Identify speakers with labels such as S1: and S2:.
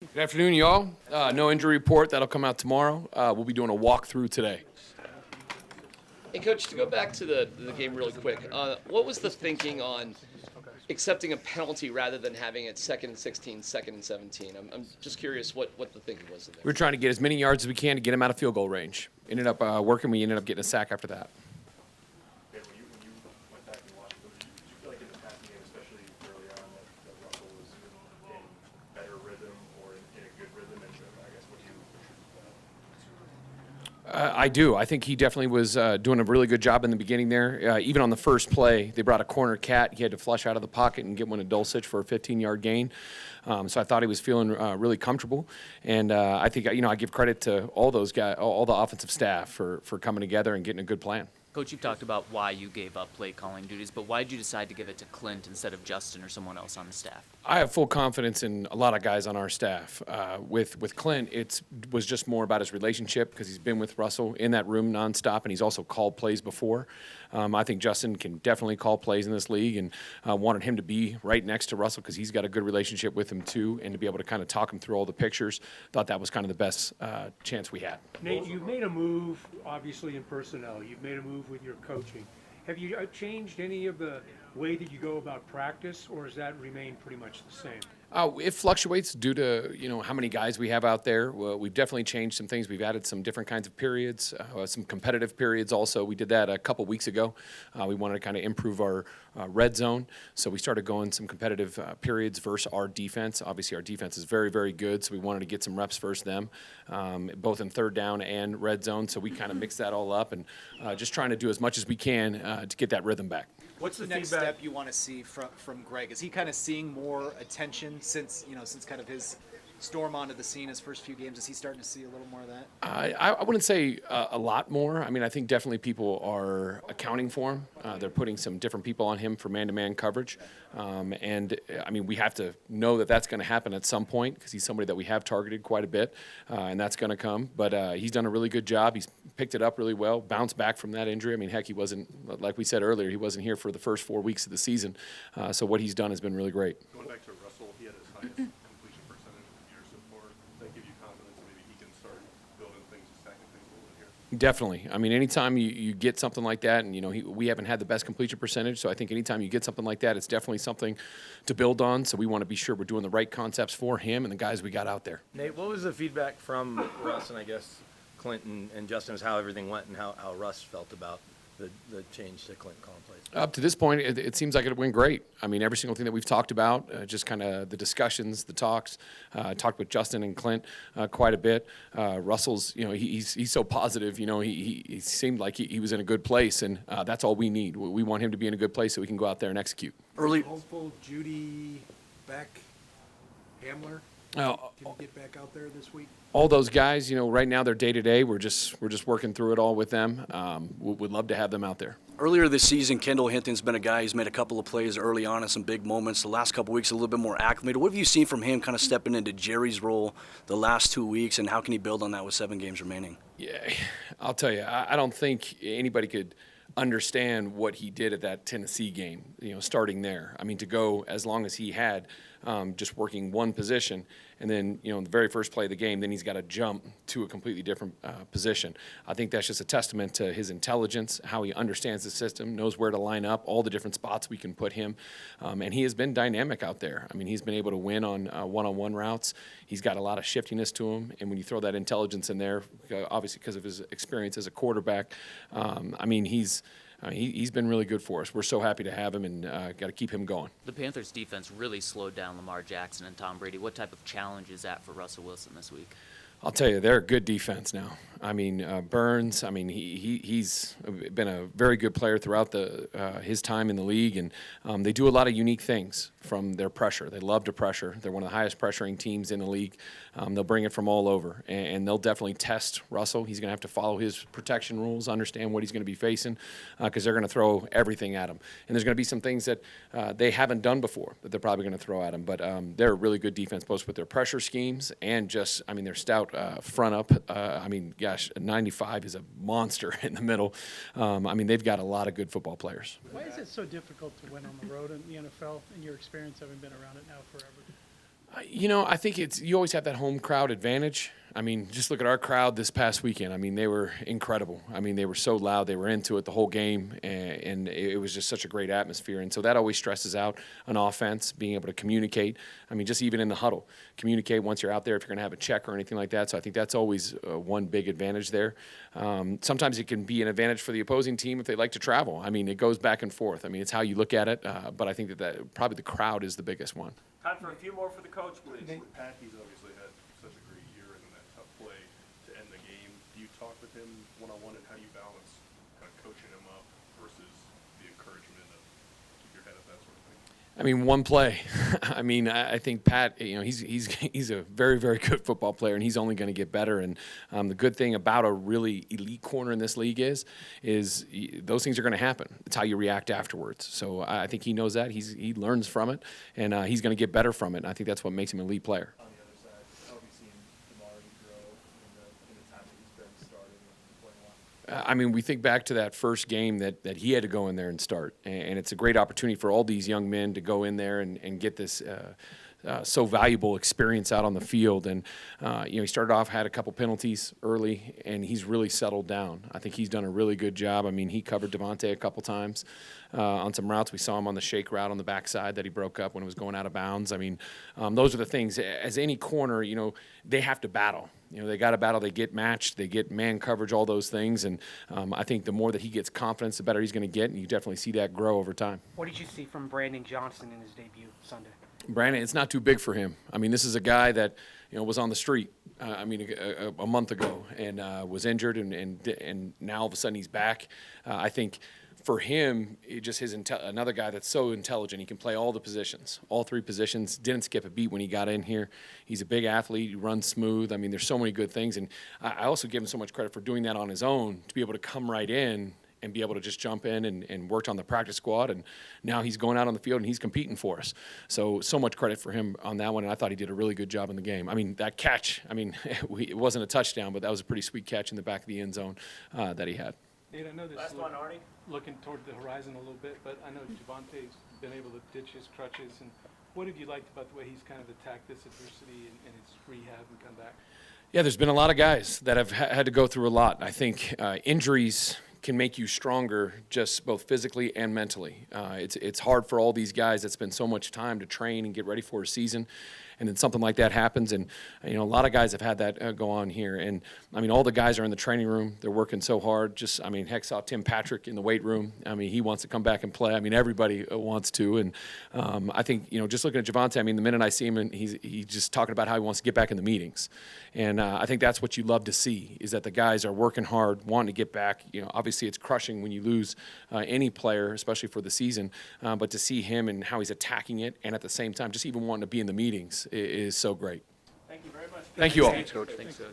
S1: Good afternoon, y'all. No injury report. That'll come out tomorrow. We'll be doing a walkthrough today.
S2: Hey, Coach, to go back to the game really quick, what was the thinking on accepting a penalty rather than having it 2nd and 16, 2nd and 17? I'm just curious what the thinking was there.
S1: We're trying to get as many yards as we can to get him out of field goal range. Ended up working. We ended up getting a sack after that.
S3: Okay, when you went back and watched it, did you feel like in the passing game, especially early on, that Russell was in better rhythm or in a good rhythm? And I guess what do you attribute that to?
S1: I do. I think he definitely was doing a really good job in the beginning there. Even on the first play, they brought a corner cat. He had to flush out of the pocket and get one to Dulcich for a 15-yard gain. So I thought he was feeling really comfortable. And I think, I give credit to all those guys, all the offensive staff for coming together and getting a good plan.
S4: Coach, you've talked about why you gave up play calling duties, but why did you decide to give it to Klint instead of Justin or someone else on the staff?
S1: I have full confidence in a lot of guys on our staff. With Klint, it was just more about his relationship because he's been with Russell in that room nonstop, and he's also called plays before. I think Justin can definitely call plays in this league, and wanted him to be right next to Russell because he's got a good relationship with him too, and to be able to kind of talk him through all the pictures. Thought that was kind of the best chance we had.
S5: Nate, you've made a move, obviously, in personnel. You've made a move with your coaching. Have you changed any of the way that you go about practice, or has that remained pretty much the same?
S1: It fluctuates due to how many guys we have out there. Well, we've definitely changed some things. We've added some different kinds of periods, some competitive periods also. We did that a couple weeks ago. We wanted to kind of improve our red zone, so we started going some competitive periods versus our defense. Obviously, our defense is very, very good, so we wanted to get some reps versus them, both in third down and red zone. So we kind of mixed that all up and just trying to do as much as we can to get that rhythm back.
S6: What's the next step you want to see from Greg? Is he kind of seeing more attention since kind of his storm onto the scene his first few games? Is he starting to see a little more of that?
S1: I wouldn't say a lot more. I mean, I think definitely people are accounting for him. They're putting some different people on him for man-to-man coverage. And, I mean, we have to know that that's going to happen at some point because he's somebody that we have targeted quite a bit, and that's going to come. But he's done a really good job. He's picked it up really well, bounced back from that injury. I mean, heck, he wasn't, like we said earlier, he wasn't here for the first 4 weeks of the season. So what he's done has been really great.
S3: Going back to Russell, he had his highest completion percentage of the year so far. Does that give you confidence that maybe he can start building things, stacking things a little bit here?
S1: Definitely. I mean, anytime you get something like that, and we haven't had the best completion percentage, so I think anytime you get something like that, it's definitely something to build on. So we want to be sure we're doing the right concepts for him and the guys we got out there.
S7: Nate, what was the feedback from Russ and I guess Klint and Justin as how everything went and how Russ felt about the change to Klint calling plays?
S1: Up to this point, it seems like it went great. I mean, every single thing that we've talked about, just kind of the discussions, the talks. Talked with Justin and Klint quite a bit. Russell's, he's so positive. He seemed like he was in a good place, and that's all we need. We want him to be in a good place so we can go out there and execute.
S8: Hopeful, Judy, Beck, Hamler. Can you get back out there this week?
S1: All those guys, right now they're day to day. We're just working through it all with them. We'd love to have them out there.
S9: Earlier this season, Kendall Hinton's been a guy who's made a couple of plays early on in some big moments. The last couple of weeks, a little bit more acclimated. What have you seen from him kind of stepping into Jerry's role the last 2 weeks, and how can he build on that with 7 games remaining?
S1: Yeah, I'll tell you, I don't think anybody could understand what he did at that Tennessee game, starting there. I mean, to go as long as he had, just working one position, and then, the very first play of the game, then he's got to jump to a completely different position. I think that's just a testament to his intelligence, how he understands the system, knows where to line up, all the different spots we can put him, and he has been dynamic out there. I mean, he's been able to win on one-on-one routes. He's got a lot of shiftiness to him, and when you throw that intelligence in there, obviously because of his experience as a quarterback, he's been really good for us. We're so happy to have him, and got to keep him going.
S4: The Panthers' defense really slowed down Lamar Jackson and Tom Brady. What type of challenge is that for Russell Wilson this week?
S1: I'll tell you, they're a good defense now. I mean, Burns, I mean, he's been a very good player throughout his time in the league, and they do a lot of unique things from their pressure. They love to pressure. They're one of the highest pressuring teams in the league. They'll bring it from all over, and they'll definitely test Russell. He's going to have to follow his protection rules, understand what he's going to be facing, because they're going to throw everything at him. And there's going to be some things that they haven't done before that they're probably going to throw at him. But they're a really good defense, both with their pressure schemes and just, their stout front up. 95 is a monster in the middle. They've got a lot of good football players.
S10: Why is it so difficult to win on the road in the NFL, in your experience having been around it now forever?
S1: I think you always have that home crowd advantage. I mean, just look at our crowd this past weekend. I mean, they were incredible. I mean, they were so loud. They were into it the whole game, and it was just such a great atmosphere. And so that always stresses out an offense, being able to communicate. I mean, just even in the huddle, communicate once you're out there if you're going to have a check or anything like that. So I think that's always one big advantage there. Sometimes it can be an advantage for the opposing team if they like to travel. I mean, it goes back and forth. I mean, it's how you look at it, but I think that probably the crowd is the biggest one.
S10: Time for a few more for the coach, please.
S3: Panthers obviously had such a great year and that tough play to end the game. Do you talk with him one-on-one, and how do you balance kind of coaching him up versus the encouragement of keep your head up, that sort of thing?
S1: I mean, one play. I mean, I think Pat, he's a very, very good football player, and he's only going to get better. And the good thing about a really elite corner in this league is those things are going to happen. It's how you react afterwards. So I think he knows that. He learns from it, and he's going to get better from it. And I think that's what makes him an elite player.
S3: On the other side, how have you seen Damari grow in the time that he's been starting and playing well?
S1: I mean, we think back to that first game that he had to go in there and start. And it's a great opportunity for all these young men to go in there and get this so valuable experience out on the field. And, he started off, had a couple penalties early, and he's really settled down. I think he's done a really good job. I mean, he covered Devontae a couple times on some routes. We saw him on the shake route on the backside that he broke up when it was going out of bounds. I mean, those are the things. As any corner, they have to battle. They got to battle. They get matched. They get man coverage, all those things. And I think the more that he gets confidence, the better he's going to get. And you definitely see that grow over time.
S11: What did you see from Brandon Johnson in his debut Sunday?
S1: Brandon, it's not too big for him. I mean, this is a guy that was on the street. A month ago and was injured, and now all of a sudden he's back. I think for him, another guy that's so intelligent. He can play all the positions, all three positions. Didn't skip a beat when he got in here. He's a big athlete. He runs smooth. I mean, there's so many good things, and I also give him so much credit for doing that on his own, to be able to come right in and be able to just jump in and worked on the practice squad, and now he's going out on the field and he's competing for us. So much credit for him on that one, and I thought he did a really good job in the game. I mean, that catch, it wasn't a touchdown, but that was a pretty sweet catch in the back of the end zone that he had.
S5: Nate, I know this
S10: Last one, Arnie.
S5: looking toward the horizon a little bit, but I know Javonte's been able to ditch his crutches. And what have you liked about the way he's kind of attacked this adversity and his rehab and come back?
S1: Yeah, there's been a lot of guys that have had to go through a lot. I think injuries can make you stronger, just both physically and mentally. It's hard for all these guys that spend so much time to train and get ready for a season, and then something like that happens. And a lot of guys have had that go on here. And all the guys are in the training room. They're working so hard. Heck, saw Tim Patrick in the weight room. He wants to come back and play. Everybody wants to. And I think just looking at Javonte, the minute I see him, and he's just talking about how he wants to get back in the meetings. And I think that's what you love to see, is that the guys are working hard, wanting to get back. Obviously it's crushing when you lose any player, especially for the season. But to see him and how he's attacking it, and at the same time just even wanting to be in the meetings is so great.
S10: Thank you very much.
S1: Thank you all.
S4: Thanks, Coach. Thanks, Coach.